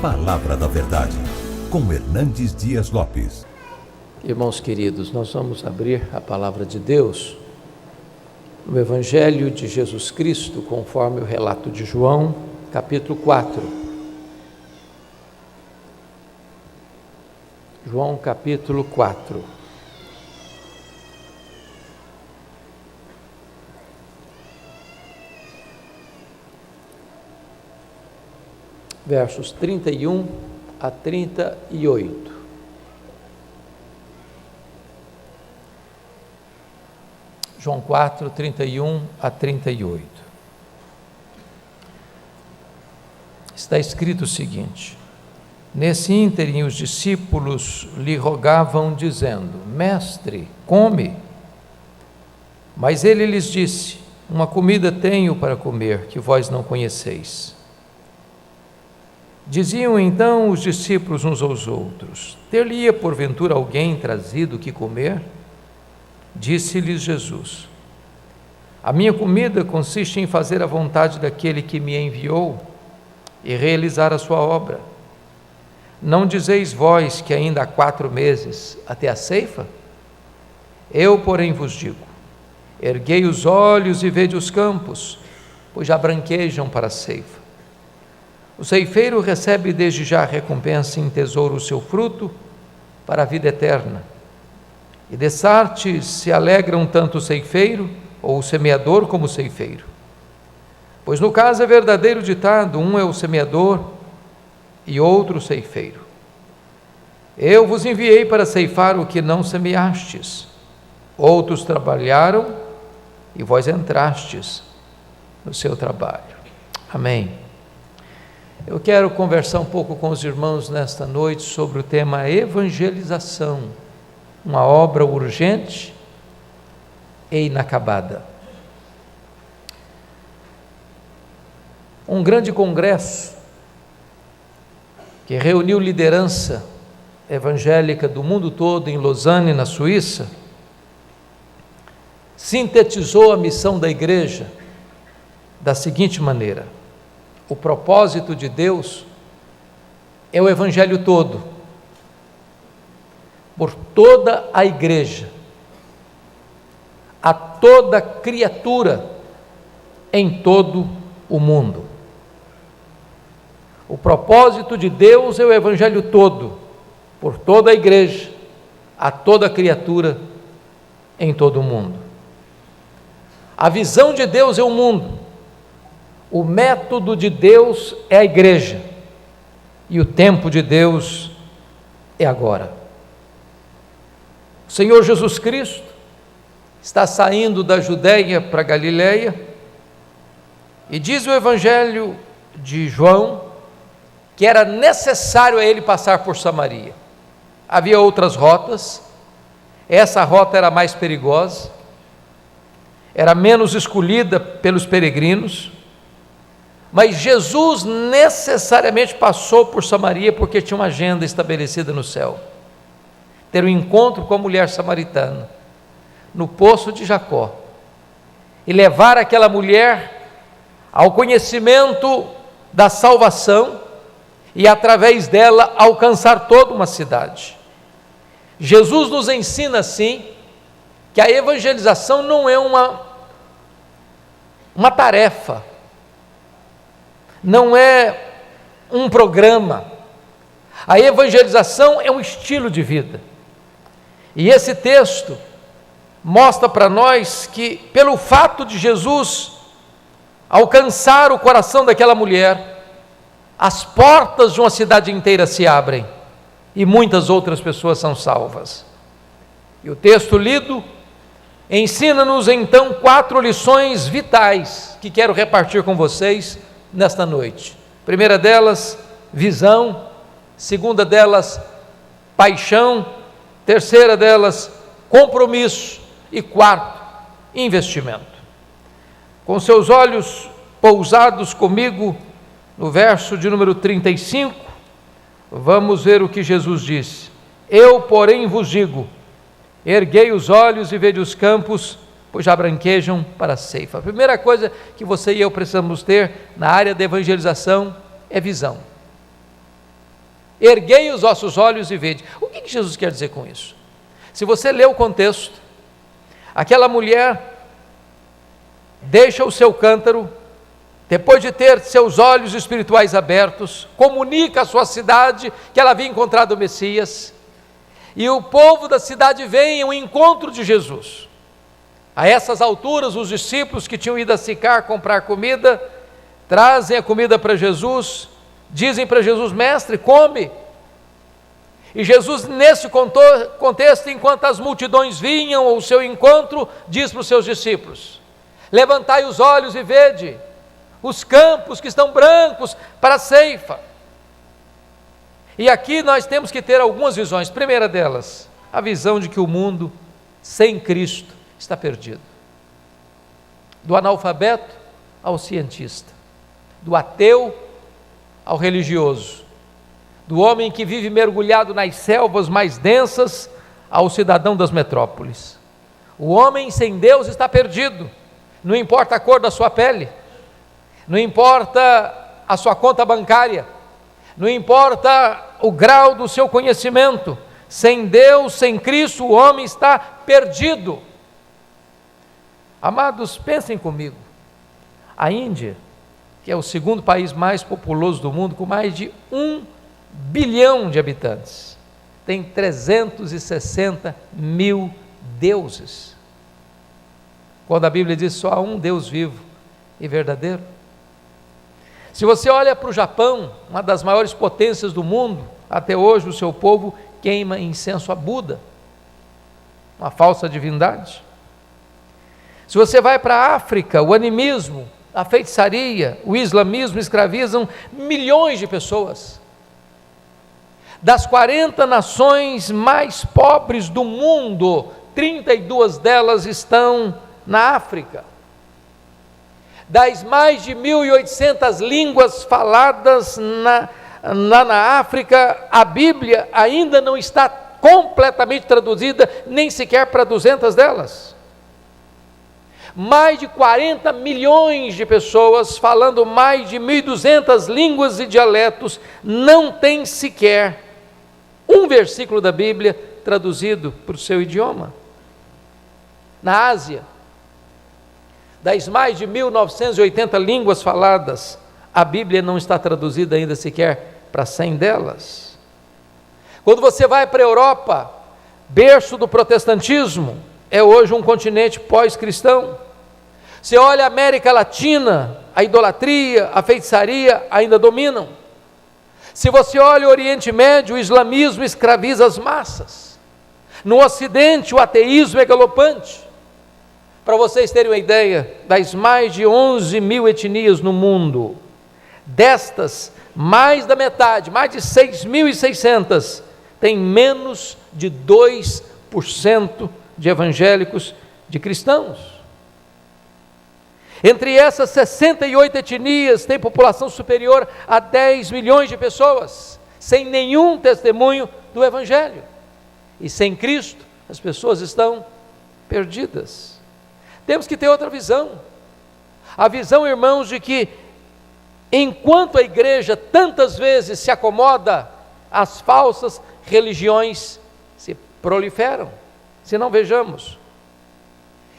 Palavra da Verdade, com Hernandes Dias Lopes. Irmãos queridos, nós vamos abrir a Palavra de Deus no Evangelho de Jesus Cristo, conforme o relato de João, capítulo 4. João, capítulo 4. Versos 31 a 38. João 4, 31 a 38. Está escrito o seguinte: nesse ínterim os discípulos lhe rogavam, dizendo: Mestre, come. Mas ele lhes disse: uma comida tenho para comer, que vós não conheceis. Diziam então os discípulos uns aos outros: ter-lhe-ia porventura alguém trazido o que comer? Disse-lhes Jesus: a minha comida consiste em fazer a vontade daquele que me enviou e realizar a sua obra. Não dizeis vós que ainda há 4 meses até a ceifa? Eu, porém, vos digo: erguei os olhos e vede os campos, pois já branquejam para a ceifa. O ceifeiro recebe desde já a recompensa em tesouro o seu fruto para a vida eterna. E dessarte se alegram tanto o ceifeiro, ou o semeador, como o ceifeiro. Pois no caso é verdadeiro ditado: um é o semeador e outro o ceifeiro. Eu vos enviei para ceifar o que não semeastes. Outros trabalharam e vós entrastes no seu trabalho. Amém. Eu quero conversar um pouco com os irmãos nesta noite sobre o tema evangelização, uma obra urgente e inacabada. Um grande congresso que reuniu liderança evangélica do mundo todo em Lausanne, na Suíça, sintetizou a missão da igreja da seguinte maneira: o propósito de Deus é o evangelho todo, por toda a igreja, a toda criatura em todo o mundo. O propósito de Deus é o evangelho todo, por toda a igreja, a toda criatura em todo o mundo. A visão de Deus é o mundo, o método de Deus é a igreja, e o tempo de Deus é agora. O Senhor Jesus Cristo está saindo da Judéia para a Galileia, e diz o Evangelho de João que era necessário a ele passar por Samaria. Havia outras rotas, essa rota era mais perigosa, era menos escolhida pelos peregrinos, mas Jesus necessariamente passou por Samaria porque tinha uma agenda estabelecida no céu: ter um encontro com a mulher samaritana no poço de Jacó e levar aquela mulher ao conhecimento da salvação e através dela alcançar toda uma cidade. Jesus nos ensina assim que a evangelização não é uma tarefa, não é um programa. A evangelização é um estilo de vida. E esse texto mostra para nós que, pelo fato de Jesus alcançar o coração daquela mulher, as portas de uma cidade inteira se abrem e muitas outras pessoas são salvas. E o texto lido ensina-nos então 4 lições vitais que quero repartir com vocês nesta noite. Primeira delas, visão. Segunda delas, paixão. Terceira delas, compromisso. E quarto, investimento. Com seus olhos pousados comigo no verso de número 35, vamos ver o que Jesus disse: eu, porém, vos digo, erguei os olhos e vede os campos, pois já branquejam para a ceifa. A primeira coisa que você e eu precisamos ter na área da evangelização é visão. erguei os vossos olhos e vede. O que Jesus quer dizer com isso? Se você ler o contexto, aquela mulher deixa o seu cântaro, depois de ter seus olhos espirituais abertos, comunica à sua cidade que ela havia encontrado o Messias, e o povo da cidade vem ao encontro de Jesus. A essas alturas, os discípulos que tinham ido a Sicar comprar comida, trazem a comida para Jesus, dizem para Jesus: mestre, come. E Jesus, nesse contexto, enquanto as multidões vinham ao seu encontro, diz para os seus discípulos: levantai os olhos e vede os campos que estão brancos para a ceifa. E aqui nós temos que ter algumas visões. Primeira delas, a visão de que o mundo sem Cristo está perdido. Do analfabeto ao cientista, do ateu ao religioso, do homem que vive mergulhado nas selvas mais densas ao cidadão das metrópoles. O homem sem Deus está perdido. Não importa a cor da sua pele, não importa a sua conta bancária, não importa o grau do seu conhecimento. Sem Deus, sem Cristo, o homem está perdido. Amados, pensem comigo. A Índia, que é o segundo país mais populoso do mundo, com mais de 1 bilhão de habitantes, tem 360 mil deuses, quando a Bíblia diz só há um Deus vivo e verdadeiro. Se você olha para o Japão, uma das maiores potências do mundo, até hoje o seu povo queima incenso a Buda, uma falsa divindade. Se você vai para a África, o animismo, a feitiçaria, o islamismo escravizam milhões de pessoas. Das 40 nações mais pobres do mundo, 32 delas estão na África. Das mais de 1.800 línguas faladas na África, a Bíblia ainda não está completamente traduzida, nem sequer para 200 delas. Mais de 40 milhões de pessoas falando mais de 1.200 línguas e dialetos, não tem sequer um versículo da Bíblia traduzido para o seu idioma. Na Ásia, das mais de 1.980 línguas faladas, a Bíblia não está traduzida ainda sequer para 100 delas. Quando você vai para a Europa, berço do protestantismo, é hoje um continente pós-cristão. Você olha a América Latina, a idolatria, a feitiçaria ainda dominam. Se você olha o Oriente Médio, o islamismo escraviza as massas. No Ocidente, o ateísmo é galopante. Para vocês terem uma ideia, das mais de 11 mil etnias no mundo, destas, mais da metade, mais de 6.600, tem menos de 2% de evangélicos, de cristãos. Entre essas 68 etnias, tem população superior a 10 milhões de pessoas, sem nenhum testemunho do Evangelho. E sem Cristo, as pessoas estão perdidas. Temos que ter outra visão. A visão, irmãos, de que enquanto a igreja tantas vezes se acomoda, as falsas religiões se proliferam. Se não, vejamos.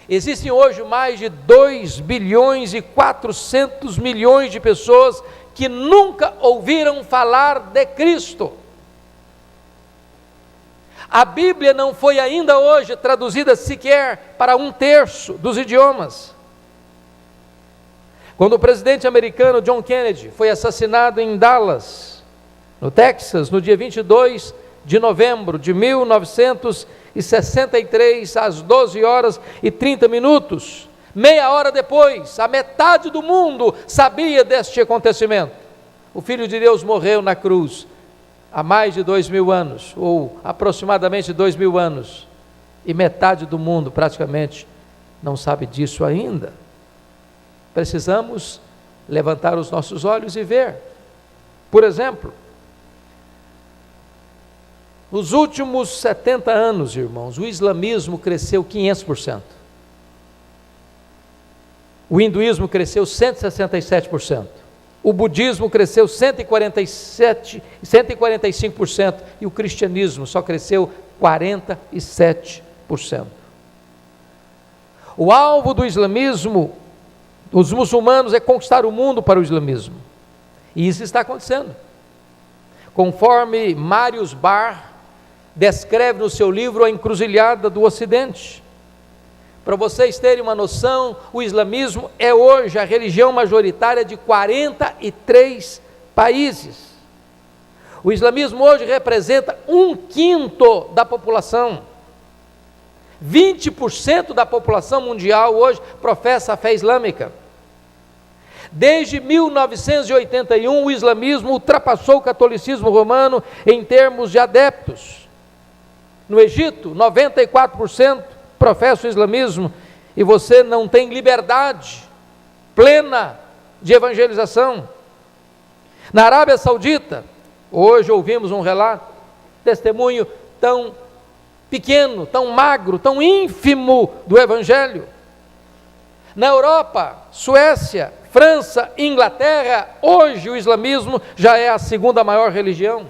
Existem hoje mais de 2 bilhões e 400 milhões de pessoas que nunca ouviram falar de Cristo. A Bíblia não foi ainda hoje traduzida sequer para 1/3 dos idiomas. Quando o presidente americano John Kennedy foi assassinado em Dallas, no Texas, no dia 22 de novembro de 1963, às 12h30, meia hora depois, a metade do mundo sabia deste acontecimento. O Filho de Deus morreu na cruz há mais de 2.000 anos, ou aproximadamente 2.000 anos, e metade do mundo praticamente não sabe disso ainda. Precisamos levantar os nossos olhos e ver. Por exemplo, nos últimos 70 anos, irmãos, o islamismo cresceu 500%. O hinduísmo cresceu 167%. o budismo cresceu 145% e o cristianismo só cresceu 47%. O alvo do islamismo, dos muçulmanos, é conquistar o mundo para o islamismo. E isso está acontecendo. Conforme Marius Barr descreve no seu livro A Encruzilhada do Ocidente. Para vocês terem uma noção, o islamismo é hoje a religião majoritária de 43 países. O islamismo hoje representa 1/5 da população. 20% da população mundial hoje professa a fé islâmica. Desde 1981, o islamismo ultrapassou o catolicismo romano em termos de adeptos. No Egito, 94% professa o islamismo e você não tem liberdade plena de evangelização. Na Arábia Saudita, hoje ouvimos um relato, testemunho tão pequeno, tão magro, tão ínfimo do evangelho. Na Europa, Suécia, França, Inglaterra, hoje o islamismo já é a segunda maior religião.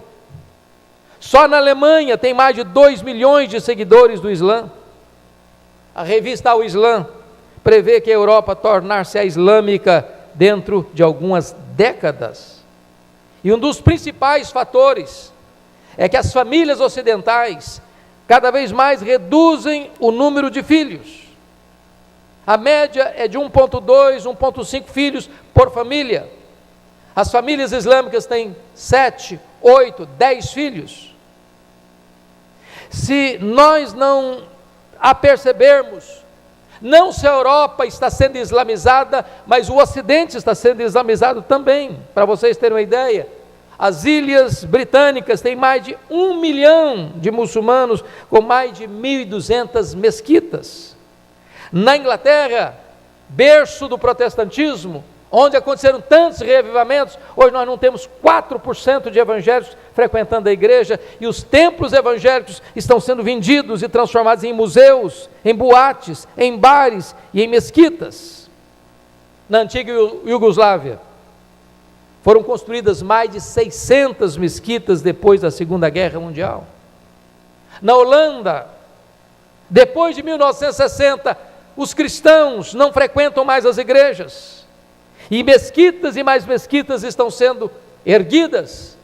Só na Alemanha tem mais de 2 milhões de seguidores do Islã. A revista Al Islam prevê que a Europa tornar-se a islâmica dentro de algumas décadas. E um dos principais fatores é que as famílias ocidentais cada vez mais reduzem o número de filhos. A média é de 1,2, 1,5 filhos por família. As famílias islâmicas têm 7, 8, 10 filhos. Se nós não a percebermos, não se a Europa está sendo islamizada, mas o Ocidente está sendo islamizado também. Para vocês terem uma ideia, as ilhas britânicas têm mais de 1 milhão de muçulmanos, com mais de 1.200 mesquitas. Na Inglaterra, berço do protestantismo, onde aconteceram tantos reavivamentos, hoje nós não temos 4% de evangélicos frequentando a igreja, e os templos evangélicos estão sendo vendidos e transformados em museus, em boates, em bares e em mesquitas. Na antiga Iugoslávia, foram construídas mais de 600 mesquitas depois da Segunda Guerra Mundial. Na Holanda, depois de 1960, os cristãos não frequentam mais as igrejas. E mesquitas e mais mesquitas estão sendo erguidas.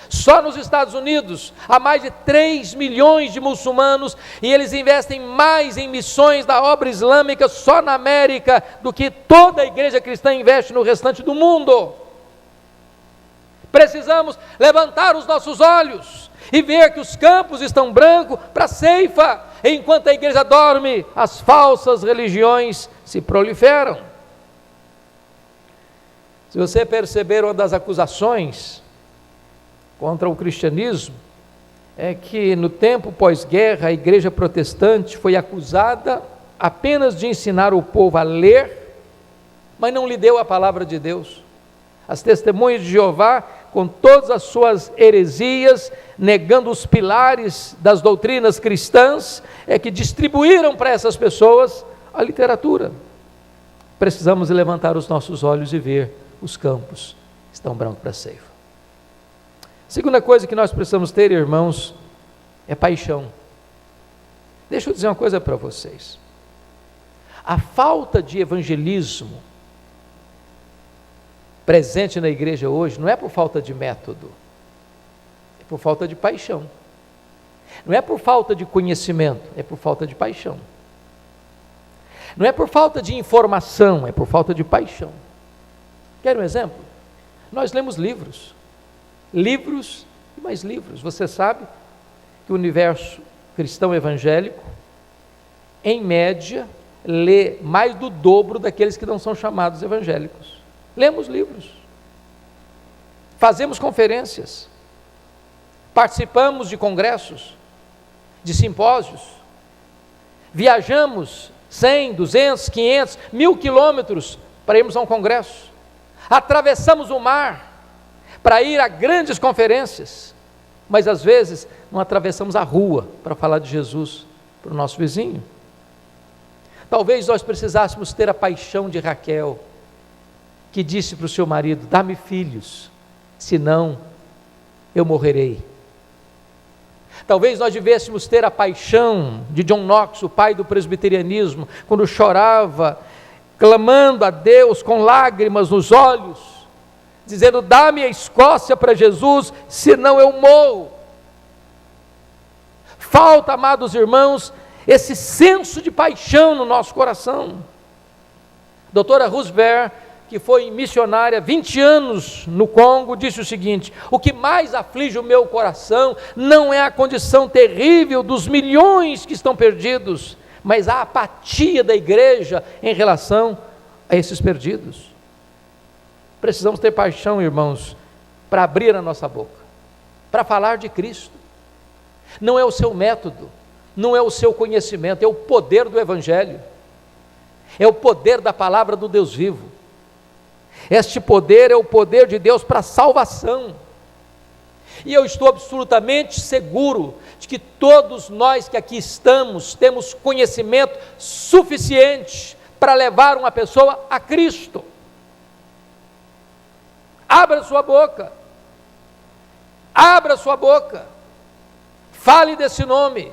Só nos Estados Unidos, há mais de 3 milhões de muçulmanos, e eles investem mais em missões da obra islâmica só na América, do que toda a igreja cristã investe no restante do mundo. Precisamos levantar os nossos olhos e ver que os campos estão brancos para a ceifa. Enquanto a igreja dorme, as falsas religiões se proliferam. Se você perceber, uma das acusações contra o cristianismo é que no tempo pós-guerra a igreja protestante foi acusada apenas de ensinar o povo a ler, mas não lhe deu a palavra de Deus. As testemunhas de Jeová, com todas as suas heresias, negando os pilares das doutrinas cristãs, é que distribuíram para essas pessoas a literatura. Precisamos levantar os nossos olhos e ver: os campos estão brancos para a ceifa. Segunda coisa que nós precisamos ter, irmãos, é paixão. Deixa eu dizer uma coisa para vocês. A falta de evangelismo presente na igreja hoje não é por falta de método, é por falta de paixão. Não é por falta de conhecimento, é por falta de paixão. Não é por falta de informação, é por falta de paixão. Quer um exemplo? Nós lemos livros e mais livros. Você sabe que o universo cristão evangélico, em média, lê mais do dobro daqueles que não são chamados evangélicos. Lemos livros, fazemos conferências, participamos de congressos, de simpósios, viajamos 100, 200, 500, 1000 quilômetros para irmos a um congresso, atravessamos o mar para ir a grandes conferências, mas às vezes não atravessamos a rua para falar de Jesus para o nosso vizinho. Talvez nós precisássemos ter a paixão de Raquel que disse para o seu marido: dá-me filhos, senão eu morrerei. Talvez nós devêssemos ter a paixão de John Knox, o pai do presbiterianismo, quando chorava, clamando a Deus com lágrimas nos olhos, dizendo: dá-me a Escócia para Jesus, senão eu morro. Falta, amados irmãos, esse senso de paixão no nosso coração. Doutora Roosevelt, que foi missionária 20 anos no Congo, disse o seguinte: o que mais aflige o meu coração não é a condição terrível dos milhões que estão perdidos, mas a apatia da igreja em relação a esses perdidos. Precisamos ter paixão, irmãos, para abrir a nossa boca, para falar de Cristo. Não é o seu método, não é o seu conhecimento, é o poder do Evangelho, é o poder da palavra do Deus vivo. Este poder é o poder de Deus para a salvação, e eu estou absolutamente seguro de que todos nós que aqui estamos, temos conhecimento suficiente para levar uma pessoa a Cristo. Abra sua boca, abra sua boca, fale desse nome,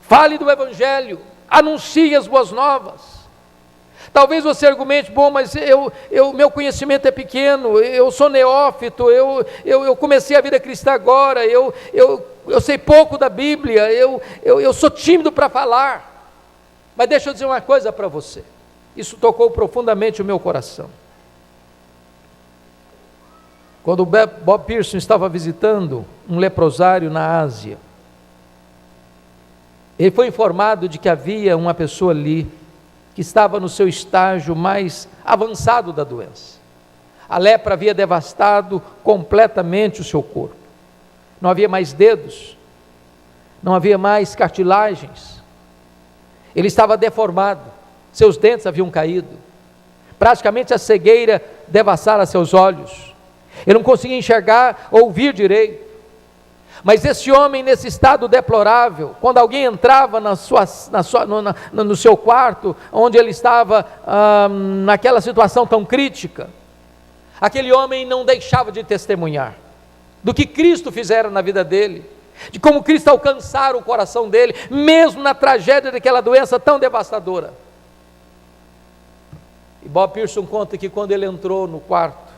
fale do Evangelho, anuncie as boas novas. Talvez você argumente: bom, mas meu conhecimento é pequeno, eu sou neófito, eu comecei a vida cristã agora, eu sei pouco da Bíblia, eu sou tímido para falar. Mas deixa eu dizer uma coisa para você, isso tocou profundamente o meu coração. Quando Bob Pearson estava visitando um leprosário na Ásia, ele foi informado de que havia uma pessoa ali que estava no seu estágio mais avançado da doença. A lepra havia devastado completamente o seu corpo. Não havia mais dedos, não havia mais cartilagens. Ele estava deformado, seus dentes haviam caído, praticamente a cegueira devastara seus olhos. Ele não conseguia enxergar, ouvir direito. Mas esse homem, nesse estado deplorável, quando alguém entrava no seu quarto, onde ele estava naquela situação tão crítica, aquele homem não deixava de testemunhar do que Cristo fizera na vida dele, de como Cristo alcançara o coração dele, mesmo na tragédia daquela doença tão devastadora. E Bob Pearson conta que quando ele entrou no quarto,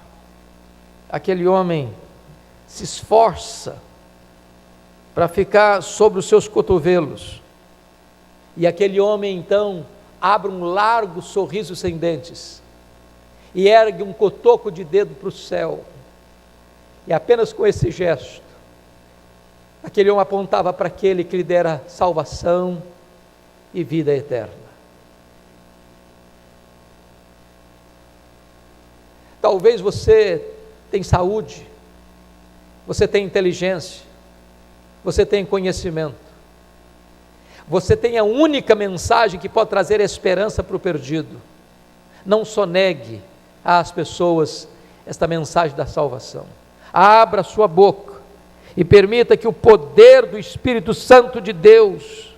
aquele homem se esforça para ficar sobre os seus cotovelos, e aquele homem então abre um largo sorriso sem dentes, e ergue um cotoco de dedo para o céu, e apenas com esse gesto, aquele homem apontava para aquele que lhe dera salvação e vida eterna. Talvez você tenha saúde, você tenha inteligência, você tem conhecimento, você tem a única mensagem que pode trazer esperança para o perdido. Não sonegue às pessoas esta mensagem da salvação. Abra sua boca e permita que o poder do Espírito Santo de Deus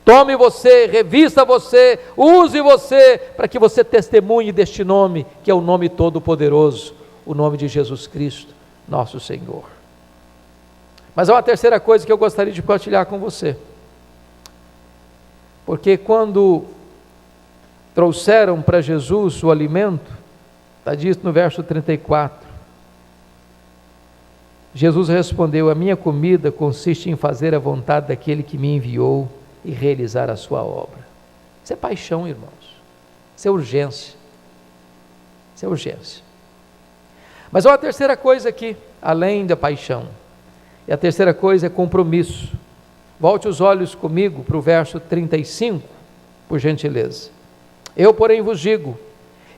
tome você, revista você, use você, para que você testemunhe deste nome, que é o nome todo-poderoso, o nome de Jesus Cristo, nosso Senhor. Mas há uma terceira coisa que eu gostaria de partilhar com você, porque quando trouxeram para Jesus o alimento, está dito no verso 34, Jesus respondeu: a minha comida consiste em fazer a vontade daquele que me enviou e realizar a sua obra. Isso é paixão, irmãos, isso é urgência, isso é urgência. Mas há uma terceira coisa aqui, além da paixão, e a terceira coisa é compromisso. Volte os olhos comigo para o verso 35, por gentileza. Eu, porém, vos digo: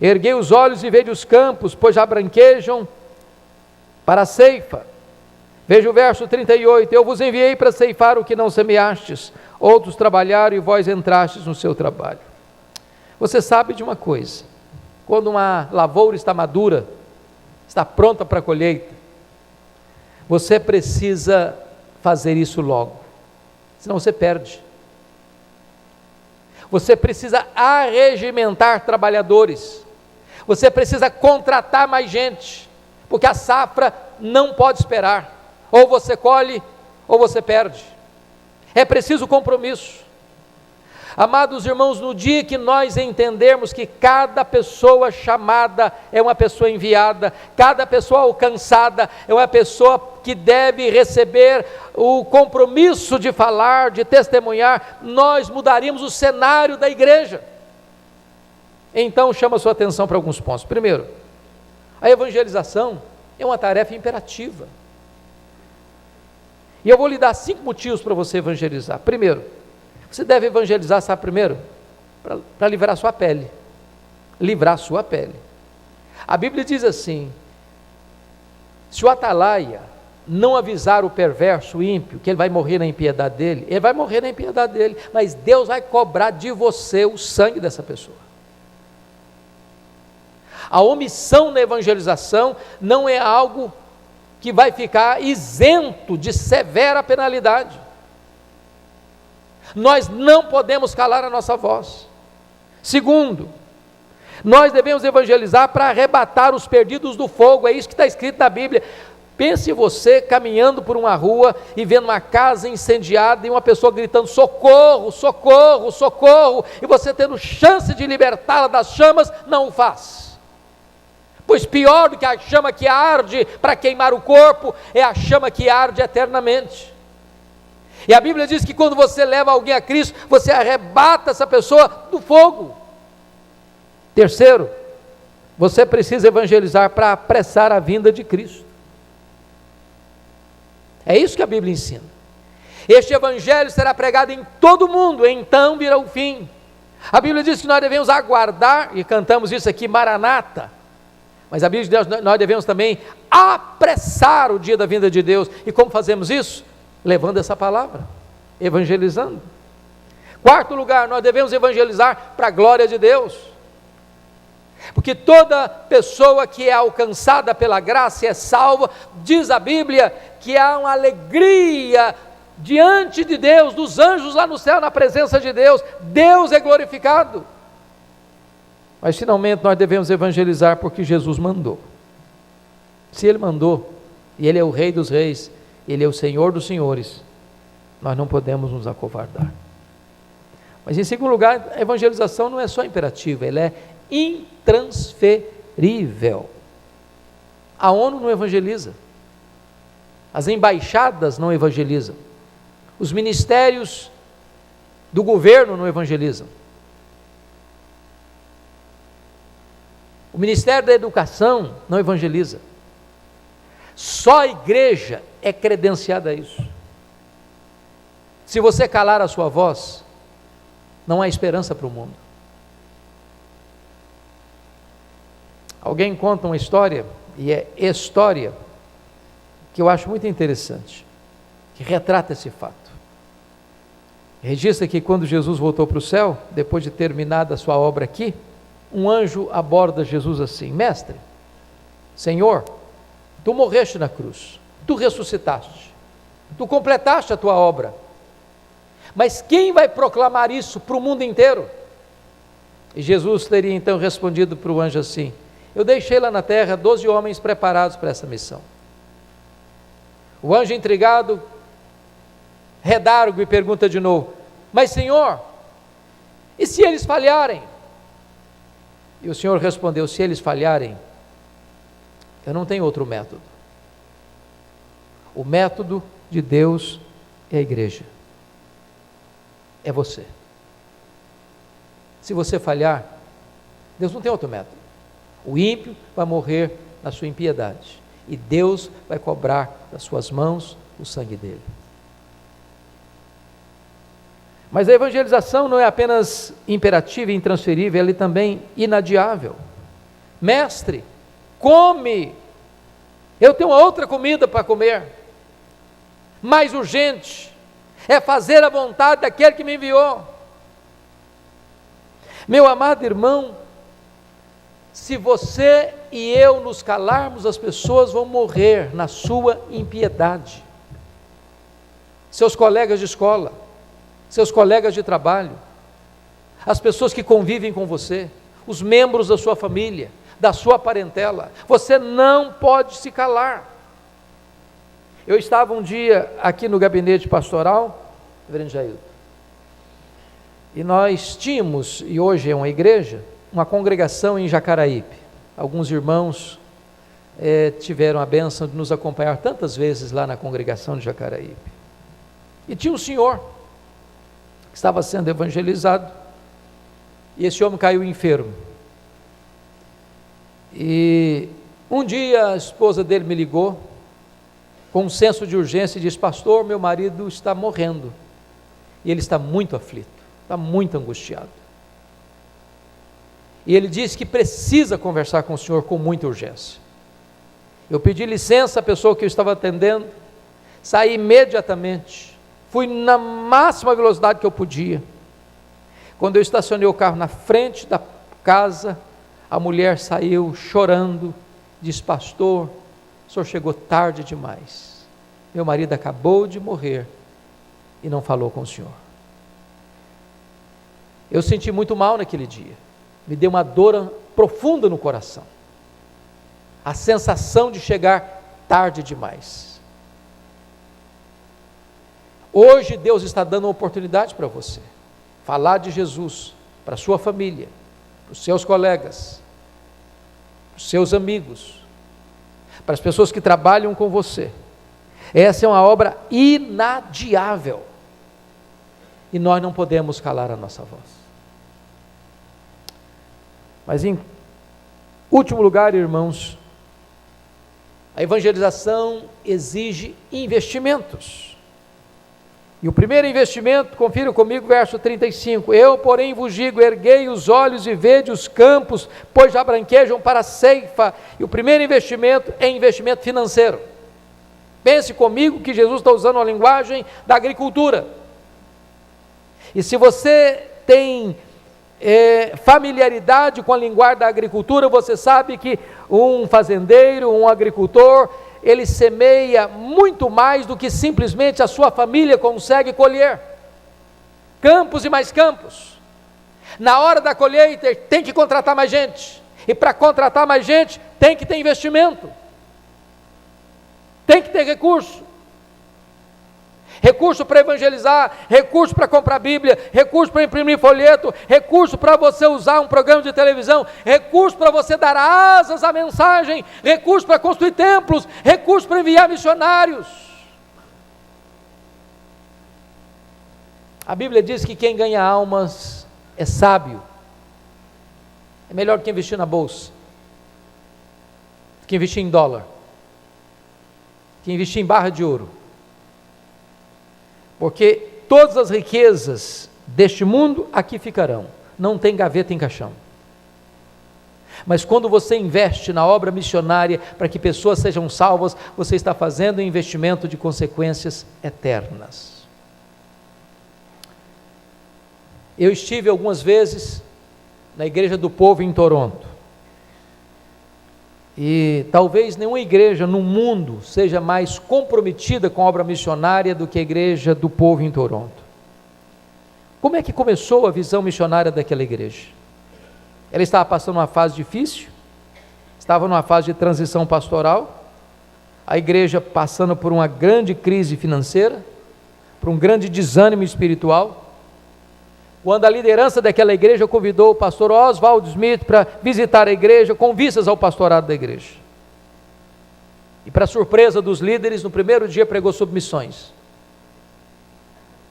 erguei os olhos e vede os campos, pois já branquejam para a ceifa. Veja o verso 38, eu vos enviei para ceifar o que não semeastes, outros trabalharam e vós entrastes no seu trabalho. Você sabe de uma coisa, quando uma lavoura está madura, está pronta para a colheita, você precisa fazer isso logo, senão você perde. Você precisa arregimentar trabalhadores, Você precisa contratar mais gente, porque a safra não pode esperar. Ou você colhe, ou você perde. É preciso compromisso. Amados irmãos, no dia que nós entendermos que cada pessoa chamada é uma pessoa enviada, cada pessoa alcançada é uma pessoa que deve receber o compromisso de falar, de testemunhar, nós mudaríamos o cenário da igreja. Então, chama a sua atenção para alguns pontos. Primeiro, a evangelização é uma tarefa imperativa. E eu vou lhe dar 5 motivos para você evangelizar. Primeiro, você deve evangelizar, sabe primeiro? Para livrar a sua pele. Livrar a sua pele. A Bíblia diz assim: se o atalaia não avisar o perverso, o ímpio, que ele vai morrer na impiedade dele, ele vai morrer na impiedade dele, mas Deus vai cobrar de você o sangue dessa pessoa. A omissão na evangelização não é algo que vai ficar isento de severa penalidade. Nós não podemos calar a nossa voz. Segundo, nós devemos evangelizar para arrebatar os perdidos do fogo, é isso que está escrito na Bíblia. Pense você caminhando por uma rua e vendo uma casa incendiada e uma pessoa gritando socorro, socorro, socorro, e você tendo chance de libertá-la das chamas, não o faz. Pois pior do que a chama que arde para queimar o corpo, é a chama que arde eternamente. E a Bíblia diz que quando você leva alguém a Cristo, você arrebata essa pessoa do fogo. Terceiro, você precisa evangelizar para apressar a vinda de Cristo. É isso que a Bíblia ensina. Este evangelho será pregado em todo o mundo, então virá o fim. A Bíblia diz que nós devemos aguardar, e cantamos isso aqui, Maranata, mas a Bíblia diz que nós devemos também apressar o dia da vinda de Deus. E como fazemos isso? Levando essa palavra, evangelizando. Quarto lugar, nós devemos evangelizar para a glória de Deus, porque toda pessoa que é alcançada pela graça e é salva, diz a Bíblia, que há uma alegria diante de Deus, dos anjos lá no céu, na presença de Deus, Deus é glorificado. Mas finalmente nós devemos evangelizar porque Jesus mandou. Se Ele mandou, e Ele é o Rei dos Reis, Ele é o Senhor dos Senhores, nós não podemos nos acovardar. Mas em segundo lugar, a evangelização não é só imperativa, ela é intransferível. A ONU não evangeliza, as embaixadas não evangelizam, os ministérios do governo não evangelizam, o Ministério da Educação não evangeliza. Só a igreja é credenciada a isso. Se você calar a sua voz, não há esperança para o mundo. Alguém conta uma história, e é história, que eu acho muito interessante, que retrata esse fato. Registra que quando Jesus voltou para o céu, depois de terminada a sua obra aqui, um anjo aborda Jesus assim: mestre, Senhor, tu morreste na cruz, tu ressuscitaste, tu completaste a tua obra, mas quem vai proclamar isso para o mundo inteiro? E Jesus teria então respondido para o anjo assim: eu deixei lá na terra 12 homens preparados para essa missão. O anjo intrigado, redargue e pergunta de novo: mas Senhor, e se eles falharem? E o Senhor respondeu: se eles falharem, eu não tenho outro método. O método de Deus é a igreja, é você. Se você falhar, Deus não tem outro método. O ímpio vai morrer na sua impiedade, e Deus vai cobrar das suas mãos o sangue dele. Mas a evangelização não é apenas imperativa e intransferível, ela é também inadiável. Mestre, come, eu tenho outra comida para comer. Mais urgente é fazer a vontade daquele que me enviou. Meu amado irmão, se você e eu nos calarmos, as pessoas vão morrer na sua impiedade. Seus colegas de escola, seus colegas de trabalho, as pessoas que convivem com você, os membros da sua família, da sua parentela. Você não pode se calar. Eu estava um dia aqui no gabinete pastoral, reverendo Jair, e nós tínhamos, e hoje é uma igreja, uma congregação em Jacaraípe. Alguns irmãos tiveram a bênção de nos acompanhar tantas vezes lá na congregação de Jacaraípe. E tinha um senhor que estava sendo evangelizado, e esse homem caiu enfermo. E um dia a esposa dele me ligou, com um senso de urgência, e disse: pastor, meu marido está morrendo, e ele está muito aflito, está muito angustiado, e ele disse que precisa conversar com o senhor com muita urgência. Eu pedi licença à pessoa que eu estava atendendo, saí imediatamente, fui na máxima velocidade que eu podia. Quando eu estacionei o carro na frente da casa, a mulher saiu chorando, disse: pastor, o senhor chegou tarde demais, meu marido acabou de morrer e não falou com o senhor. Eu senti muito mal naquele dia, me deu uma dor profunda no coração, a sensação de chegar tarde demais. Hoje Deus está dando uma oportunidade para você, falar de Jesus para a sua família, para os seus colegas, para os seus amigos, para as pessoas que trabalham com você. Essa é uma obra inadiável, e nós não podemos calar a nossa voz. Mas em último lugar, irmãos, a evangelização exige investimentos. E o primeiro investimento, confira comigo, verso 35, eu, porém, vos digo, erguei os olhos e vede os campos, pois já branquejam para a ceifa. E o primeiro investimento é investimento financeiro. Pense comigo que Jesus está usando a linguagem da agricultura. E se você tem familiaridade com a linguagem da agricultura, você sabe que um fazendeiro, um agricultor, ele semeia muito mais do que simplesmente a sua família consegue colher. Campos e mais campos. Na hora da colheita tem que contratar mais gente, e para contratar mais gente tem que ter investimento, tem que ter recurso para evangelizar, recurso para comprar Bíblia, recurso para imprimir folheto, recurso para você usar um programa de televisão, recurso para você dar asas à mensagem, recurso para construir templos, recurso para enviar missionários. A Bíblia diz que quem ganha almas é sábio, é melhor que investir na bolsa, que investir em dólar, que investir em barra de ouro. Porque todas as riquezas deste mundo aqui ficarão, não tem gaveta em caixão. Mas quando você investe na obra missionária para que pessoas sejam salvas, você está fazendo um investimento de consequências eternas. Eu estive algumas vezes na Igreja do Povo em Toronto, e talvez nenhuma igreja no mundo seja mais comprometida com a obra missionária do que a Igreja do Povo em Toronto. Como é que começou a visão missionária daquela igreja? Ela estava passando uma fase difícil, estava numa fase de transição pastoral, a igreja passando por uma grande crise financeira, por um grande desânimo espiritual, quando a liderança daquela igreja convidou o pastor Oswald Smith para visitar a igreja, com vistas ao pastorado da igreja. E para surpresa dos líderes, no primeiro dia pregou sobre missões.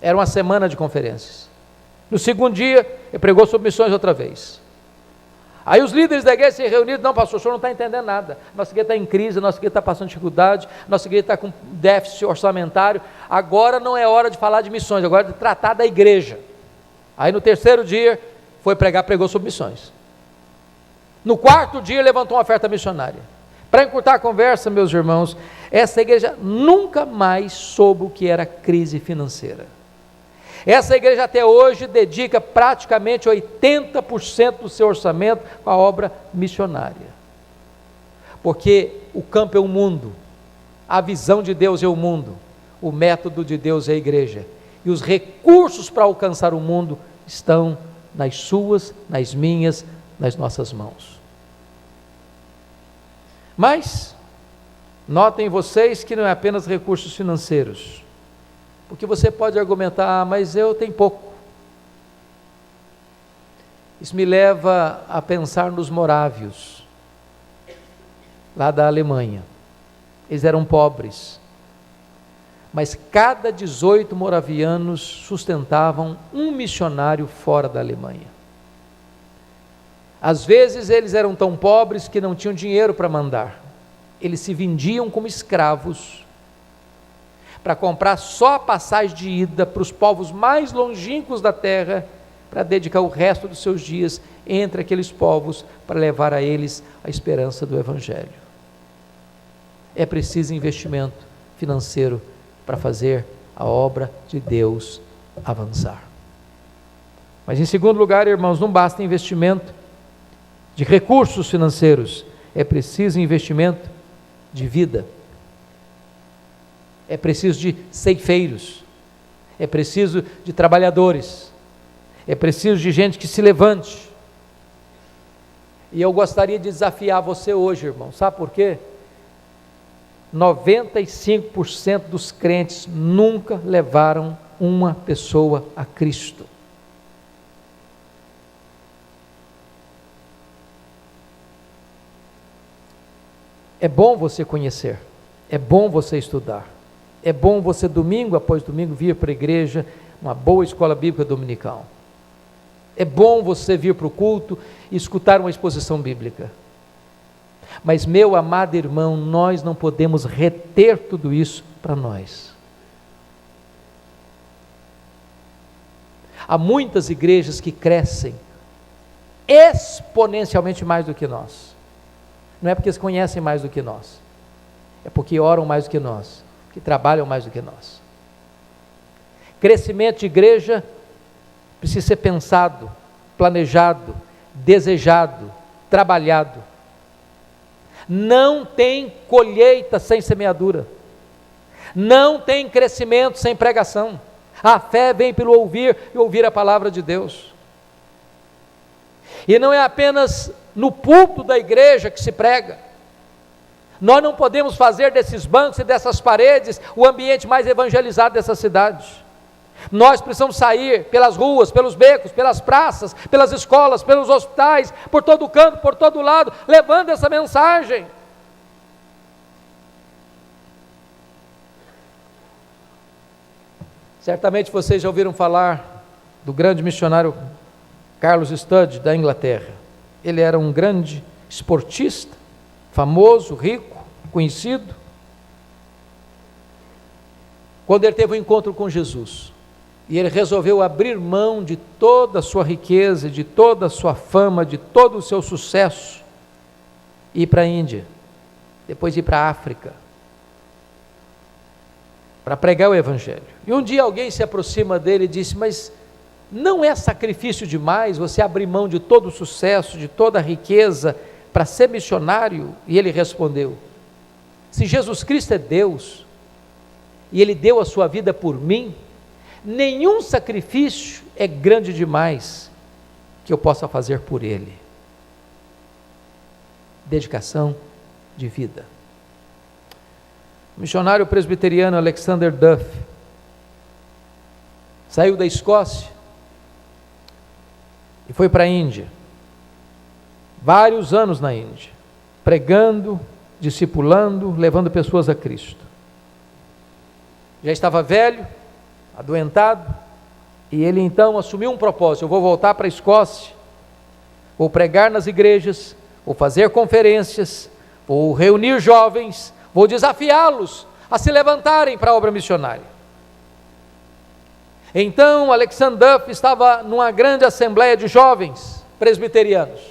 Era uma semana de conferências. No segundo dia, ele pregou sobre missões outra vez. Aí os líderes da igreja se reuniram: não, pastor, o senhor não está entendendo nada, nossa igreja está em crise, nossa igreja está passando dificuldade, nossa igreja está com déficit orçamentário, agora não é hora de falar de missões, agora é de tratar da igreja. Aí no terceiro dia, foi pregar, pregou sobre missões. No quarto dia, levantou uma oferta missionária. Para encurtar a conversa, meus irmãos, essa igreja nunca mais soube o que era crise financeira. Essa igreja até hoje dedica praticamente 80% do seu orçamento para a obra missionária. Porque o campo é o mundo, a visão de Deus é o mundo, o método de Deus é a igreja. E os recursos para alcançar o mundo estão nas suas, nas minhas, nas nossas mãos. Mas, notem vocês que não é apenas recursos financeiros, porque você pode argumentar, mas eu tenho pouco. Isso me leva a pensar nos morávios, lá da Alemanha. Eles eram pobres, mas cada 18 moravianos sustentavam um missionário fora da Alemanha. Às vezes eles eram tão pobres que não tinham dinheiro para mandar. Eles se vendiam como escravos para comprar só a passagem de ida para os povos mais longínquos da terra, para dedicar o resto dos seus dias entre aqueles povos, para levar a eles a esperança do Evangelho. É preciso investimento financeiro para fazer a obra de Deus avançar. Mas em segundo lugar, irmãos, não basta investimento de recursos financeiros, é preciso investimento de vida. É preciso de ceifeiros, é preciso de trabalhadores, é preciso de gente que se levante. E eu gostaria de desafiar você hoje, irmão, sabe por quê? 95% dos crentes nunca levaram uma pessoa a Cristo. É bom você conhecer, é bom você estudar, é bom você domingo após domingo vir para a igreja, uma boa escola bíblica dominical. É bom você vir para o culto e escutar uma exposição bíblica. Mas, meu amado irmão, nós não podemos reter tudo isso para nós. Há muitas igrejas que crescem exponencialmente mais do que nós. Não é porque eles conhecem mais do que nós, é porque oram mais do que nós, que trabalham mais do que nós. Crescimento de igreja precisa ser pensado, planejado, desejado, trabalhado. Não tem colheita sem semeadura, não tem crescimento sem pregação. A fé vem pelo ouvir e ouvir a palavra de Deus. E não é apenas no púlpito da igreja que se prega. Nós não podemos fazer desses bancos e dessas paredes o ambiente mais evangelizado dessa cidade. Nós precisamos sair pelas ruas, pelos becos, pelas praças, pelas escolas, pelos hospitais, por todo canto, por todo lado, levando essa mensagem. Certamente vocês já ouviram falar do grande missionário Carlos Studd, da Inglaterra. Ele era um grande esportista, famoso, rico, conhecido. Quando ele teve um encontro com Jesus, e ele resolveu abrir mão de toda a sua riqueza, de toda a sua fama, de todo o seu sucesso, e ir para a Índia, depois ir para a África, para pregar o Evangelho. E um dia alguém se aproxima dele e disse: mas não é sacrifício demais você abrir mão de todo o sucesso, de toda a riqueza, para ser missionário? E ele respondeu: se Jesus Cristo é Deus, e Ele deu a sua vida por mim, nenhum sacrifício é grande demais que eu possa fazer por Ele. Dedicação de vida. O missionário presbiteriano Alexander Duff saiu da Escócia e foi para a Índia, vários anos na Índia, pregando, discipulando, levando pessoas a Cristo. Já estava velho, adoentado, e ele então assumiu um propósito: eu vou voltar para a Escócia, vou pregar nas igrejas, vou fazer conferências, vou reunir jovens, vou desafiá-los a se levantarem para a obra missionária. Então Alexander Duff estava numa grande assembleia de jovens presbiterianos,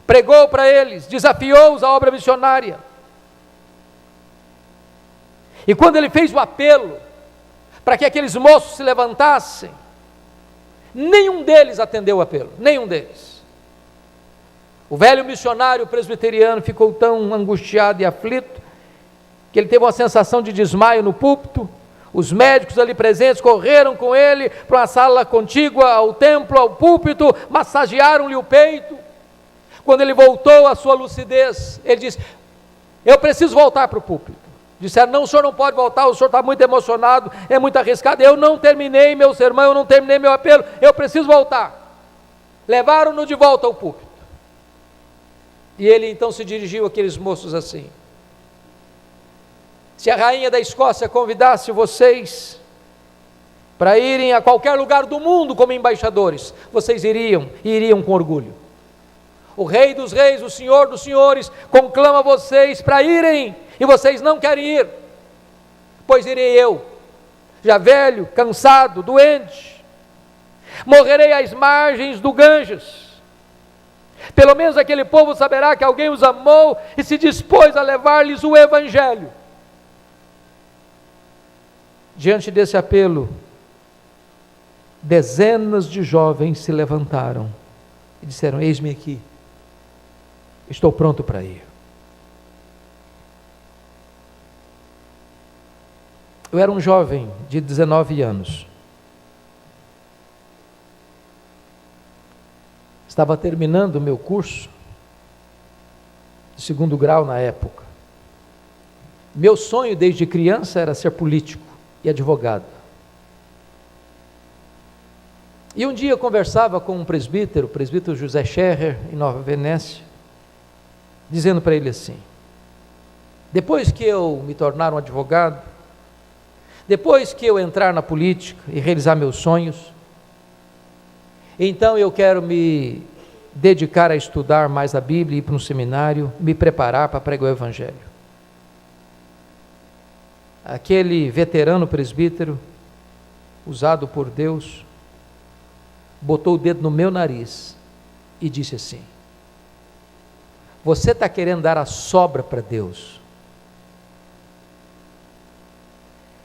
pregou para eles, desafiou-os à obra missionária. E quando ele fez o apelo para que aqueles moços se levantassem, nenhum deles atendeu o apelo, nenhum deles. O velho missionário presbiteriano ficou tão angustiado e aflito que ele teve uma sensação de desmaio no púlpito. Os médicos ali presentes correram com ele para uma sala contígua ao templo, ao púlpito, massagearam-lhe o peito. Quando ele voltou à sua lucidez, ele disse: eu preciso voltar para o púlpito. Disseram: não, o senhor não pode voltar, o senhor está muito emocionado, é muito arriscado. Eu não terminei meu sermão, eu não terminei meu apelo, eu preciso voltar. Levaram-no de volta ao púlpito. E ele então se dirigiu àqueles moços assim: se a rainha da Escócia convidasse vocês para irem a qualquer lugar do mundo como embaixadores, vocês iriam, e iriam com orgulho. O Rei dos Reis, o Senhor dos Senhores, conclama vocês para irem, e vocês não querem ir. Pois irei eu, já velho, cansado, doente, morrerei às margens do Ganges. Pelo menos aquele povo saberá que alguém os amou e se dispôs a levar-lhes o Evangelho. Diante desse apelo, dezenas de jovens se levantaram e disseram: eis-me aqui, estou pronto para ir. Eu era um jovem de 19 anos. Estava terminando o meu curso, de 2º grau na época. Meu sonho desde criança era ser político e advogado. E um dia eu conversava com um presbítero, o presbítero José Scherrer, em Nova Venécia, dizendo para ele assim: depois que eu me tornar um advogado, depois que eu entrar na política e realizar meus sonhos, então eu quero me dedicar a estudar mais a Bíblia, ir para um seminário, me preparar para pregar o Evangelho. Aquele veterano presbítero, usado por Deus, botou o dedo no meu nariz e disse assim: você está querendo dar a sobra para Deus.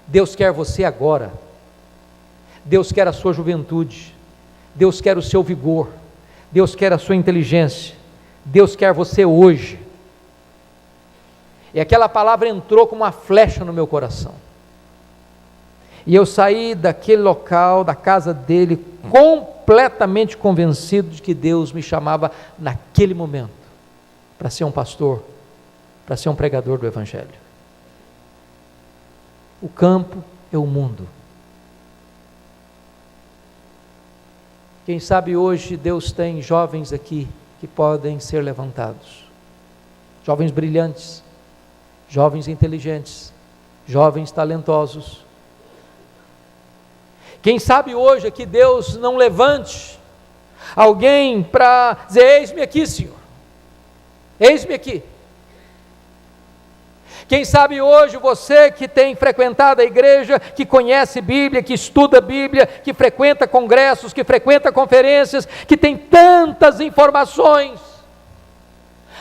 Deus quer você agora. Deus quer a sua juventude. Deus quer o seu vigor. Deus quer a sua inteligência. Deus quer você hoje. E aquela palavra entrou como uma flecha no meu coração. E eu saí daquele local, da casa dele, completamente convencido de que Deus me chamava naquele momento para ser um pastor, para ser um pregador do Evangelho. O campo é o mundo. Quem sabe hoje Deus tem jovens aqui que podem ser levantados, jovens brilhantes, jovens inteligentes, jovens talentosos. Quem sabe hoje que Deus não levante alguém para dizer: eis-me aqui, Senhor, eis-me aqui. Quem sabe hoje você que tem frequentado a igreja, que conhece Bíblia, que estuda Bíblia, que frequenta congressos, que frequenta conferências, que tem tantas informações,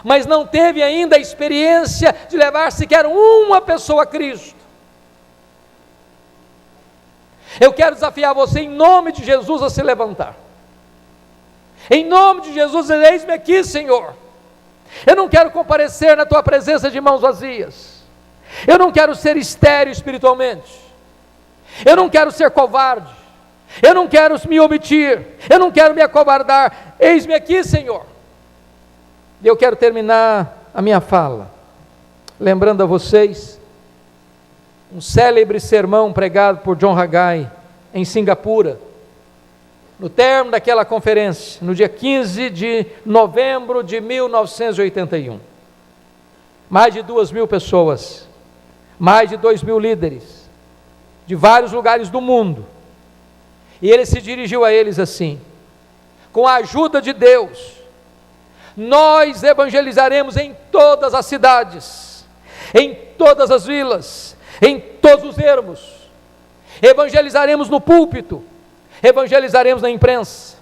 mas não teve ainda a experiência de levar sequer uma pessoa a Cristo. Eu quero desafiar você em nome de Jesus a se levantar. Em nome de Jesus, eis-me aqui, Senhor. Eu não quero comparecer na tua presença de mãos vazias. Eu não quero ser estéril espiritualmente. Eu não quero ser covarde. Eu não quero me omitir. Eu não quero me acovardar. Eis-me aqui, Senhor. E eu quero terminar a minha fala lembrando a vocês um célebre sermão pregado por John Haggai em Singapura, no término daquela conferência, no dia 15 de novembro de 1981. Mais de 2.000 pessoas, mais de 2.000 líderes, de vários lugares do mundo, e ele se dirigiu a eles assim: com a ajuda de Deus, nós evangelizaremos em todas as cidades, em todas as vilas, em todos os ermos, evangelizaremos no púlpito, evangelizaremos na imprensa,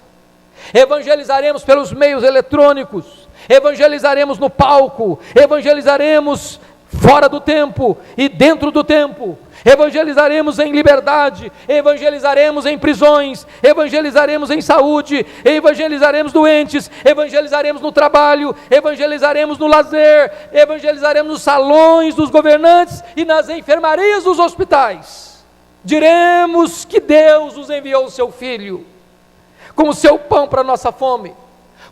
evangelizaremos pelos meios eletrônicos, evangelizaremos no palco, evangelizaremos fora do tempo e dentro do tempo, evangelizaremos em liberdade, evangelizaremos em prisões, evangelizaremos em saúde, evangelizaremos doentes, evangelizaremos no trabalho, evangelizaremos no lazer, evangelizaremos nos salões dos governantes e nas enfermarias dos hospitais. Diremos que Deus nos enviou o seu Filho como seu pão para a nossa fome,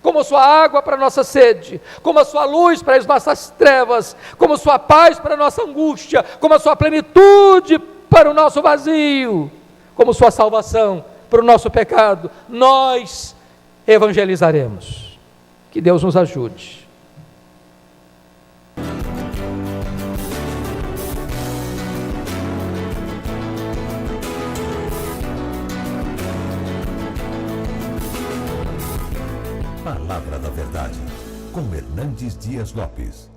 como a sua água para a nossa sede, como a sua luz para as nossas trevas, como a sua paz para a nossa angústia, como a sua plenitude para o nosso vazio, como sua salvação para o nosso pecado. Nós evangelizaremos. Que Deus nos ajude. Palavra da Verdade, com Hernandes Dias Lopes.